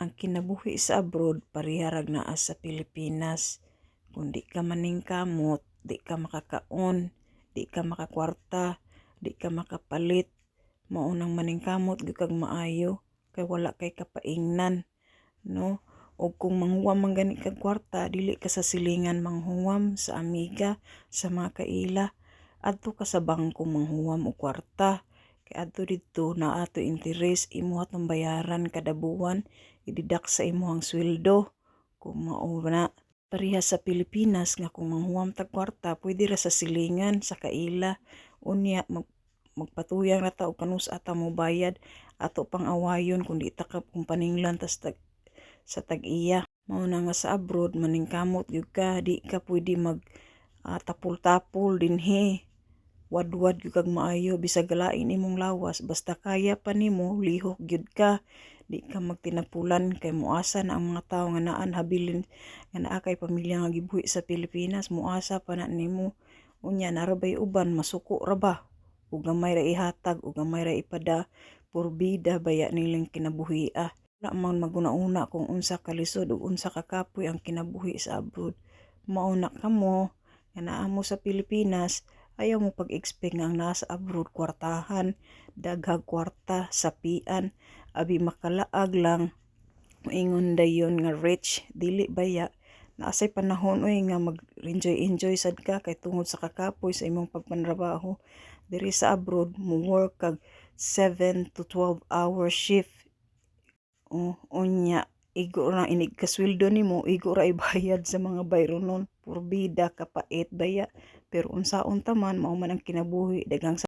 Ang kinabuhi sa abroad pariharag naa sa Pilipinas. Kung di ka maningkamot, di ka makakaon, di ka makakwarta, di ka makapalit, maunang maningkamot gyud kag maayo kay wala kay kapaingnan, no? O kung manghuwam man gani kag kwarta, dili ka sa silingan manghuwam sa amiga, sa mga kaila, adto ka sa bangko manghuwam og kwarta. Kay adto didto na ato interes imo atong bayaran kada buwan, ididak sa imong sweldo. Kung mao na parehas sa Pilipinas nga kung manghuwam tag kwarta, pwede ra sa silingan sa kaila. Unya magpatuyang ra ta og kanus ata mo bayad, ato pang awayon kung di ta ka kung paninglan tas sa tag-iya. Mao na nga sa abroad maningkamot gyud ka, di ka pwede mag tapul-tapul dinhi. Wadwad gyud kag maayo bisag galain imong lawas, basta kaya pa nimo lihok gyud ka. Di ka magtinapulan kay muasa na ang mga tawo nga naan habilin nga naa kay pamilya nga gibuhi sa Pilipinas, muasa pa na nimo. Unya narabay uban masuko ra ba, ug gamay ra ihatag ug gamay ra ipada, purbida baya nilang kinabuhi. Wala man maguna-una kung unsa ka lisod ug unsa ka kapoy ang kinabuhi sa abroad. Mao na kamo nga naa mo sa Pilipinas, ayaw mo pag-expect nga ang nasa abroad kwartahan, daghag kwarta, sapian, abi makalaag lang, moingon dayon nga rich, dili baya. Naasay panahon nga mag-enjoy sad ka kay tungod sa kakapoy sa imong pagpanrabaho. Diri sa abroad mo work kag 7 to 12 hour shift. Unya igo ra inig kasweldo nimo, igo ra ibayad sa mga bayronon, purbida kapait baya. Pero unsaon ta man mao man ang kinabuhi, daghang